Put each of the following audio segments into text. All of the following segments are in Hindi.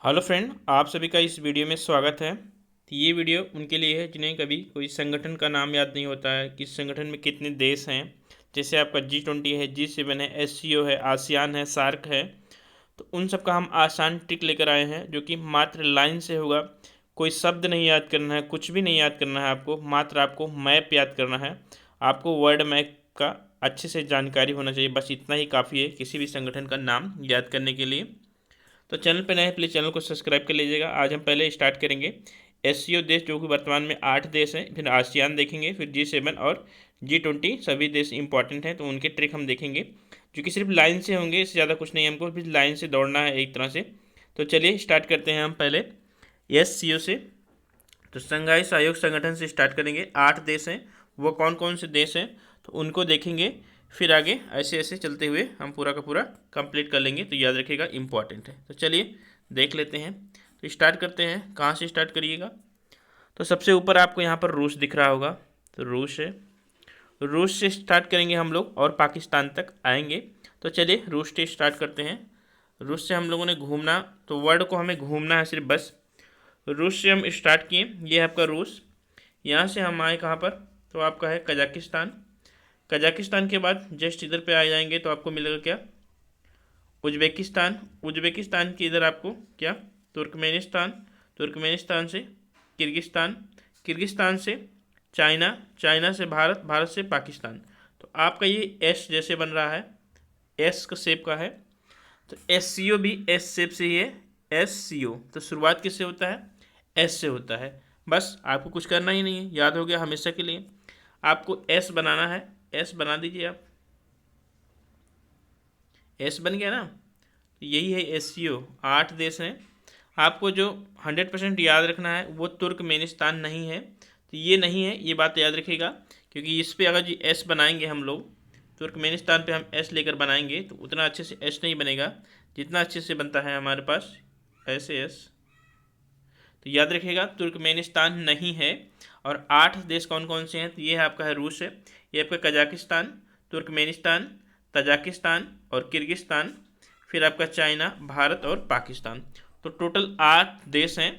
हेलो फ्रेंड, आप सभी का इस वीडियो में स्वागत है। तो ये वीडियो उनके लिए है जिन्हें कभी कोई संगठन का नाम याद नहीं होता है कि इस संगठन में कितने देश हैं। जैसे आपका G20 है, G7 है, SCO है, आसियान है, सार्क है। तो उन सब का हम आसान ट्रिक लेकर आए हैं जो कि मात्र लाइन से होगा। कोई शब्द नहीं याद करना है, कुछ भी नहीं याद करना है आपको, मात्र आपको मैप याद करना है। आपको वर्ल्ड मैप का अच्छे से जानकारी होना चाहिए, बस इतना ही काफ़ी है किसी भी संगठन का नाम याद करने के लिए। तो चैनल पे नए हैं, प्लीज़ चैनल को सब्सक्राइब कर लीजिएगा। आज हम पहले स्टार्ट करेंगे एससीओ देश, जो कि वर्तमान में 8 देश हैं। फिर आसियान देखेंगे, फिर G7 और G20, सभी देश इंपॉर्टेंट हैं तो उनके ट्रिक हम देखेंगे जो कि सिर्फ लाइन से होंगे, इससे ज़्यादा कुछ नहीं, हमको फिर लाइन से दौड़ना है एक तरह से। तो चलिए स्टार्ट करते हैं हम पहले एससीओ से। तो संघाई सहयोग संगठन से स्टार्ट करेंगे। 8 देश हैं, वो कौन कौन से देश हैं तो उनको देखेंगे। फिर आगे ऐसे ऐसे चलते हुए हम पूरा का पूरा कंप्लीट कर लेंगे। तो याद रखिएगा, इंपॉर्टेंट है। तो चलिए देख लेते हैं। तो स्टार्ट करते हैं। कहाँ से स्टार्ट करिएगा? तो सबसे ऊपर आपको यहाँ पर रूस दिख रहा होगा, तो रूस है। रूस से स्टार्ट करेंगे हम लोग और पाकिस्तान तक आएंगे। तो चलिए रूस से स्टार्ट करते हैं। रूस से हम लोगों ने घूमना, तो वर्ल्ड को हमें घूमना है सिर्फ, बस। रूस से हम स्टार्ट किए, ये है आपका रूस। यहाँ से हम आए कहाँ पर? तो आपका है कजाकिस्तान। कजाकिस्तान के बाद जस्ट इधर पे आ जाएंगे तो आपको मिलेगा क्या? उज्बेकिस्तान। उज्बेकिस्तान के इधर आपको क्या? तुर्कमेनिस्तान। तुर्कमेनिस्तान से किर्गिस्तान। किर्गिस्तान से चाइना। चाइना से भारत। भारत से पाकिस्तान। तो आपका ये एस जैसे बन रहा है, एस का शेप का है। तो एस सी ओ भी एस शेप से ही है, एस सी ओ। तो शुरुआत किससे होता है? एस से होता है। बस आपको कुछ करना ही नहीं है, याद हो गया हमेशा के लिए। आपको एस बनाना है, एस बना दीजिए आप। एस बन गया ना? तो यही है एस सी ओ। 8 देश हैं। आपको जो 100% याद रखना है वो तुर्कमेनिस्तान नहीं है। तो ये नहीं है, ये बात याद रखिएगा, क्योंकि इस पे अगर जी एस बनाएंगे हम लोग, तुर्कमेनिस्तान पे हम एस लेकर बनाएंगे तो उतना अच्छे से एस नहीं बनेगा जितना अच्छे से बनता है हमारे पास ऐसे एस। तो याद रखिएगा, तुर्कमेनिस्तान नहीं है। और 8 देश कौन कौन से हैं? तो ये है आपका है रूस है, ये आपका कजाकिस्तान, तुर्कमेनिस्तान, तजाकिस्तान और किर्गिस्तान। फिर आपका चाइना, भारत और पाकिस्तान। तो टोटल 8 देश हैं।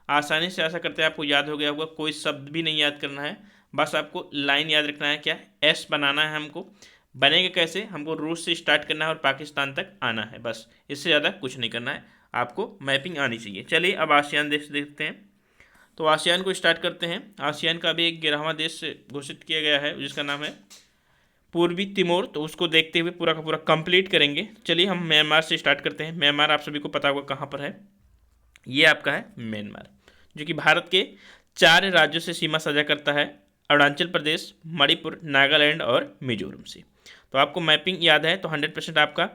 आसानी से, आशा करते हैं आपको याद हो गया होगा। कोई शब्द भी नहीं याद करना है, बस आपको लाइन याद रखना है। क्या? एस बनाना है हमको। बनेगा कैसे? हमको रूस से स्टार्ट करना है और पाकिस्तान तक आना है, बस। इससे ज़्यादा कुछ नहीं करना है, आपको मैपिंग आनी चाहिए। चलिए अब आसियान देश देखते हैं। तो आसियान को स्टार्ट करते हैं। आसियान का भी एक 11वां देश घोषित किया गया है जिसका नाम है पूर्वी तिमोर। तो उसको देखते हुए पूरा का पूरा कंप्लीट करेंगे। चलिए हम म्यांमार से स्टार्ट करते हैं। म्यांमार आप सभी को पता होगा कहाँ पर है। ये आपका है म्यांमार, जो कि भारत के 4 राज्यों से सीमा साझा करता है, अरुणाचल प्रदेश, मणिपुर, नागालैंड और मिजोरम से। तो आपको मैपिंग याद है तो 100% आपका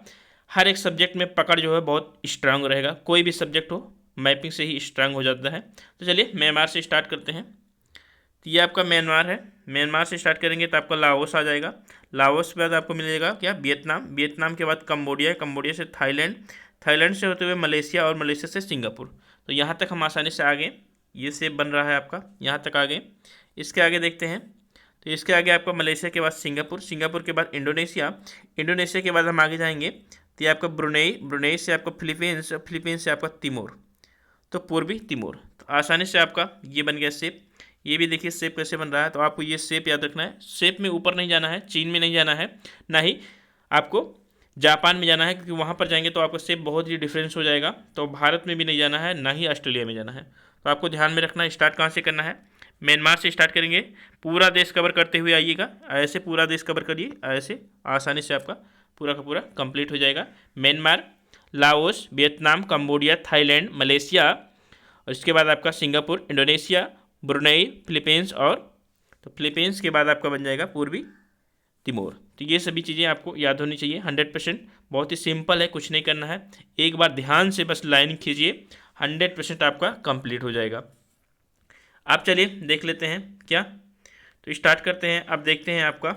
हर एक सब्जेक्ट में पकड़ जो है बहुत स्ट्रांग रहेगा। कोई भी सब्जेक्ट हो, मैपिंग से ही स्ट्रांग हो जाता है। तो चलिए म्यांमार से स्टार्ट करते हैं। तो ये आपका म्यांमार है। म्यांमार से स्टार्ट करेंगे तो आपका लाओस आ जाएगा। लाओस के बाद आपको मिलेगा क्या? वियतनाम। वियतनाम के बाद कंबोडिया। कंबोडिया से थाईलैंड। थाईलैंड से होते हुए मलेशिया और मलेशिया से सिंगापुर। तो यहाँ तक हम आसानी से आ गए। ये शेप बन रहा है आपका, यहाँ तक आ गए। इसके आगे देखते हैं। तो इसके आगे आपका मलेशिया के बाद सिंगापुर। सिंगापुर के बाद इंडोनेशिया। इंडोनेशिया के बाद हम आगे जाएंगे तो ये आपका ब्रुनेई। ब्रुनेई से आपका फिलीपींस। फिलीपींस से आपका तिमोर, तो पूर्वी तिमोर। तो आसानी से आपका ये बन गया शेप। ये भी देखिए शेप कैसे बन रहा है। तो आपको ये शेप याद रखना है। शेप में ऊपर नहीं जाना है, चीन में नहीं जाना है, ना ही आपको जापान में जाना है, क्योंकि वहाँ पर जाएंगे तो आपका शेप बहुत ही डिफरेंस हो जाएगा। तो भारत में भी नहीं जाना है, ना ही ऑस्ट्रेलिया में जाना है। तो आपको ध्यान में रखना है। स्टार्ट कहाँ से करना है? म्यांमार से स्टार्ट करेंगे। पूरा देश कवर करते हुए आइएगा, ऐसे पूरा देश कवर करिए, ऐसे आसानी से आपका पूरा का पूरा कंप्लीट हो जाएगा। Myanmar, Laos, Vietnam, Cambodia, Thailand, Malaysia, और इसके बाद आपका सिंगापुर, इंडोनेशिया, ब्रुनेई, फिलीपींस, और तो फिलीपींस के बाद आपका बन जाएगा पूर्वी तिमोर। तो ये सभी चीज़ें आपको याद होनी चाहिए 100%। बहुत ही सिंपल है, कुछ नहीं करना है। एक बार ध्यान से बस लाइन खींचिए, 100% आपका कंप्लीट हो जाएगा। आप चलिए देख लेते हैं क्या। तो स्टार्ट करते हैं। अब देखते हैं आपका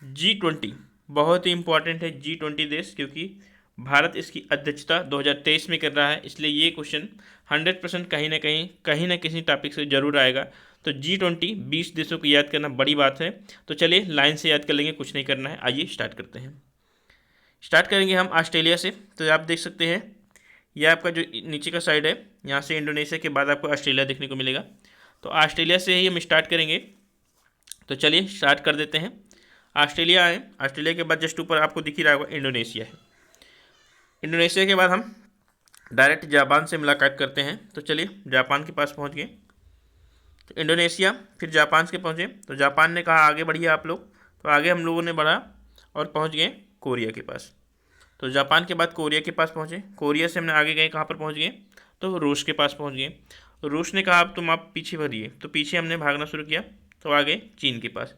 G20। बहुत ही इंपॉर्टेंट है G20 देश, क्योंकि भारत इसकी अध्यक्षता 2023 में कर रहा है। इसलिए ये क्वेश्चन 100% कहीं ना किसी टॉपिक से जरूर आएगा। तो G20 20 देशों को याद करना बड़ी बात है। तो चलिए लाइन से याद कर लेंगे, कुछ नहीं करना है। आइए स्टार्ट करते हैं। स्टार्ट करेंगे हम ऑस्ट्रेलिया से। तो आप देख सकते हैं ये आपका जो नीचे का साइड है, यहाँ से इंडोनेशिया के बाद आपको ऑस्ट्रेलिया देखने को मिलेगा। तो ऑस्ट्रेलिया से ही हम स्टार्ट करेंगे। तो चलिए स्टार्ट कर देते हैं। ऑस्ट्रेलिया आए, ऑस्ट्रेलिया के बाद जस्ट ऊपर आपको दिख ही रहा होगा इंडोनेशिया है। इंडोनेशिया के बाद हम डायरेक्ट जापान से मुलाकात करते हैं। तो चलिए जापान के पास पहुंच गए। तो इंडोनेशिया फिर जापान के पहुंचे, तो जापान ने कहा आगे बढ़िए आप लोग, तो आगे हम लोगों ने बढ़ा और पहुंच गए कोरिया के पास। तो जापान के बाद कोरिया के पास पहुंचे, कोरिया से हमने आगे गए, कहाँ पर पहुंच गए, तो रूस के पास पहुंच गए। रूस ने कहा अब तुम आप पीछे भरिए, तो पीछे हमने भागना शुरू किया, तो आगे चीन के पास।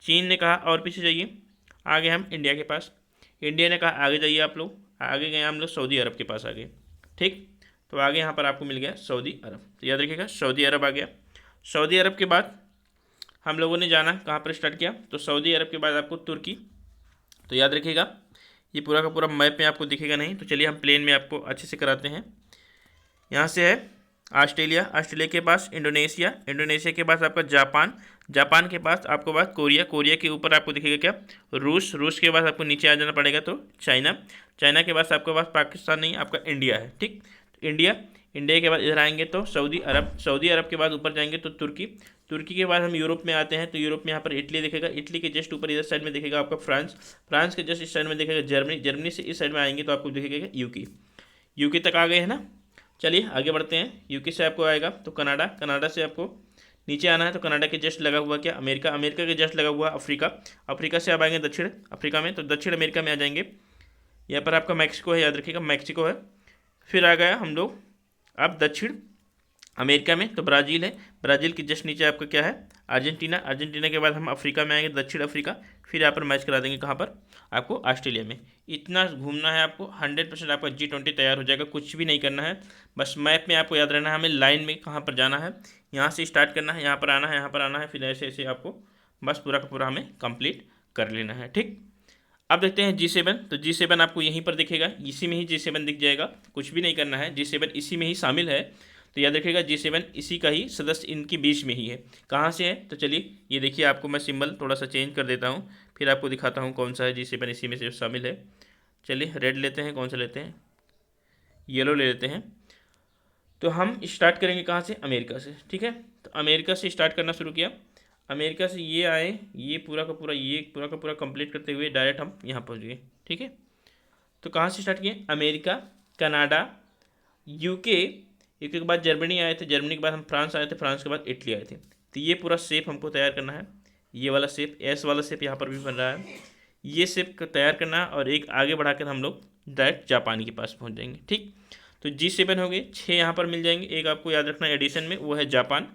चीन ने कहा और पीछे जाइए, आगे हम इंडिया के पास। इंडिया ने कहा आगे जाइए आप लोग, आगे गए हम लोग सऊदी अरब के पास आगे। ठीक, तो आगे यहाँ पर आपको मिल गया सऊदी अरब। तो याद रखिएगा सऊदी अरब आ गया। सऊदी अरब के बाद हम लोगों ने जाना कहाँ पर स्टार्ट किया, तो सऊदी अरब के बाद आपको तुर्की। तो याद रखिएगा ये पूरा का पूरा मैप में आपको दिखेगा नहीं, तो चलिए हम प्लेन में आपको अच्छे से कराते हैं। यहाँ से है ऑस्ट्रेलिया, ऑस्ट्रेलिया के पास इंडोनेशिया, इंडोनेशिया के पास आपका जापान, जापान के पास आपको बाद कोरिया, कोरिया के ऊपर आपको दिखेगा क्या, रूस, रूस के बाद आपको नीचे आ जाना पड़ेगा तो चाइना, चाइना के पास आपके पास पाकिस्तान नहीं, आपका इंडिया है। ठीक, तो इंडिया, इंडिया के बाद इधर आएंगे तो सऊदी अरब, सऊदी अरब के बाद ऊपर जाएंगे तो तुर्की, तुर्की के बाद हम यूरोप में आते हैं। तो यूरोप में यहाँ पर इटली दिखेगा, इटली के जस्ट ऊपर इधर साइड में दिखेगा आपका फ्रांस, फ्रांस के जस्ट इस साइड में दिखेगा जर्मनी, जर्मनी से इस साइड में आएंगे तो आपको दिखेगा यूके, यूके तक आ गए हैं ना। चलिए आगे बढ़ते हैं। यूके से आपको आएगा तो कनाडा, कनाडा से आपको नीचे आना है, तो कनाडा के जस्ट लगा हुआ क्या अमेरिका, अमेरिका के जस्ट लगा हुआ अफ्रीका, अफ्रीका से आप आएंगे दक्षिण अफ्रीका में, तो दक्षिण अमेरिका में आ जाएंगे। यहाँ पर आपका मैक्सिको है, याद रखिएगा मैक्सिको है। फिर आ गया हम लोग अब दक्षिण अमेरिका में, तो ब्राज़ील है, ब्राज़ील के जस्ट नीचे आपका क्या है अर्जेंटीना, अर्जेंटीना के बाद हम अफ्रीका में आएंगे दक्षिण अफ्रीका। फिर यहाँ पर मैच करा देंगे कहाँ पर, आपको ऑस्ट्रेलिया में। इतना घूमना है आपको, 100% आपका G20 तैयार हो जाएगा, कुछ भी नहीं करना है, बस मैप में आपको याद रहना है, हमें लाइन में कहाँ पर जाना है, यहाँ से स्टार्ट करना है, यहाँ पर आना है, यहाँ पर आना है, फिर ऐसे ऐसे आपको बस पूरा का पूरा हमें कंप्लीट कर लेना है। ठीक, अब देखते हैं G7। तो G7 आपको यहीं पर दिखेगा, इसी में ही G7 दिख जाएगा, कुछ भी नहीं करना है, G7 इसी में ही शामिल है। तो याद रखिएगा G7 इसी का ही सदस्य इनके बीच में ही है। कहाँ से है, तो चलिए ये देखिए, आपको मैं सिंबल थोड़ा सा चेंज कर देता हूँ, फिर आपको दिखाता हूँ कौन सा है G7 इसी में से शामिल है। चलिए रेड लेते हैं, कौन सा लेते हैं, येलो ले लेते हैं। तो हम स्टार्ट करेंगे कहाँ से, अमेरिका से। ठीक है, तो अमेरिका से स्टार्ट करना शुरू किया, अमेरिका से ये आए, ये पूरा का पूरा, ये पूरा का पूरा कंप्लीट करते हुए डायरेक्ट हम यहाँ पहुँच गए। ठीक है, तो कहाँ से स्टार्ट किए, अमेरिका, कनाडा, यूके, यूके के बाद जर्मनी आए थे, जर्मनी के बाद हम फ्रांस आए थे, फ्रांस के बाद इटली आए थे। तो ये पूरा शेप हमको तैयार करना है, ये वाला शेप, एस वाला शेप यहाँ पर भी बन रहा है, ये शेप तैयार करना है, और एक आगे बढ़ाकर हम लोग डायरेक्ट जापान के पास पहुँच जाएंगे। ठीक, तो G7 हो गए, 6 यहाँ पर मिल जाएंगे, एक आपको याद रखना है एडिशन में, वो है जापान,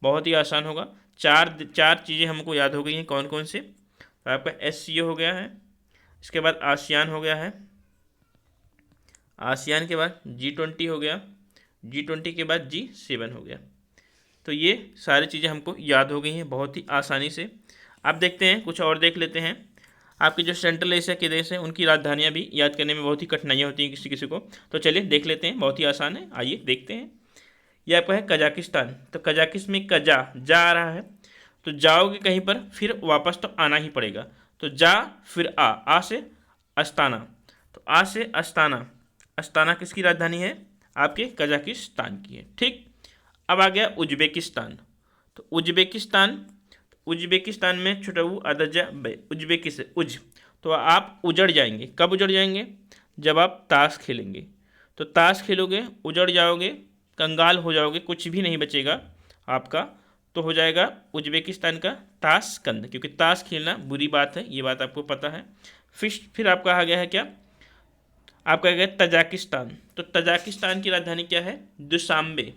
बहुत ही आसान होगा। चार चीज़ें हमको याद हो गई हैं, कौन कौन से, तो आपका SCO हो गया है, इसके बाद आसियान हो गया है, आसियान के बाद G20 हो गया, G20 के बाद G7 हो गया। तो ये सारी चीज़ें हमको याद हो गई हैं बहुत ही आसानी से। अब देखते हैं कुछ और देख लेते हैं। आपके जो सेंट्रल एशिया के देश हैं उनकी राजधानियाँ भी याद करने में बहुत ही कठिनाइयाँ होती हैं किसी किसी को, तो चलिए देख लेते हैं, बहुत ही आसान है, आइए देखते हैं। ये आपका है कजाकिस्तान, तो कजाकिस्तान में कजा जा आ रहा है, तो जाओगे कहीं पर फिर वापस तो आना ही पड़ेगा, तो जा फिर आ से अस्ताना, तो आ से अस्ताना, अस्ताना किसकी राजधानी है, आपके कजाकिस्तान की है। ठीक, अब आ गया उज्बेकिस्तान, तो उज्बेकिस्तान, उज्बेकिस्तान में छुटऊ अदजा उज्बेकिस उज, तो आप उजड़ जाएंगे, कब उजड़ जाएंगे, जब आप ताश खेलेंगे, तो ताश खेलोगे उजड़ जाओगे, कंगाल हो जाओगे, कुछ भी नहीं बचेगा आपका, तो हो जाएगा उज्बेकिस्तान का ताशकंद, क्योंकि ताश खेलना बुरी बात है, ये बात आपको पता है। फिर आपका आ गया है क्या, आपका आ गया तजाकिस्तान, तो तजाकिस्तान की राजधानी क्या है, दुशांबे,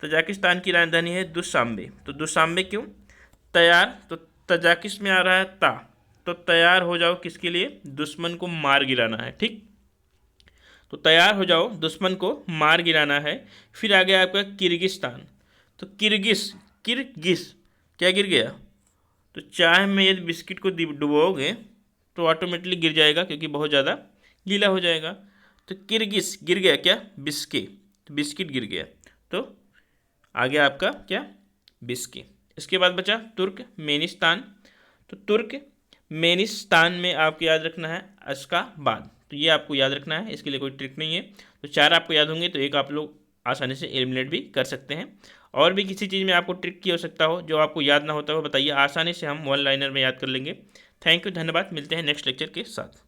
तजाकिस्तान की राजधानी है दुशांबे, तो दुशांबे क्यों, तैयार, तो तजाकिस में आ रहा है ता, तो तैयार हो जाओ किसके लिए, दुश्मन को मार गिराना है। ठीक, तो तैयार हो जाओ, दुश्मन को मार गिराना है। फिर आ गया आपका किर्गिस्तान, तो किर्गिस, किर्गिस क्या गिर गया, तो चाय में यदि बिस्किट को डुबोगे तो ऑटोमेटिकली गिर जाएगा, क्योंकि बहुत ज़्यादा गीला हो जाएगा, तो किर्गिस गिर गया क्या, बिस्के, तो बिस्किट गिर गया, तो आ गया आपका क्या, बिस्के। इसके बाद बचा तुर्कमेनिस्तान, तो तुर्कमेनिस्तान में आपको याद रखना है अशकाबाद, तो ये आपको याद रखना है, इसके लिए कोई ट्रिक नहीं है। तो 4 आपको याद होंगे तो एक आप लोग आसानी से एलिमिनेट भी कर सकते हैं। और भी किसी चीज़ में आपको ट्रिक की आवश्यकता हो जो आपको याद ना होता हो बताइए, आसानी से हम वन लाइनर में याद कर लेंगे। थैंक यू, धन्यवाद, मिलते हैं नेक्स्ट लेक्चर के साथ।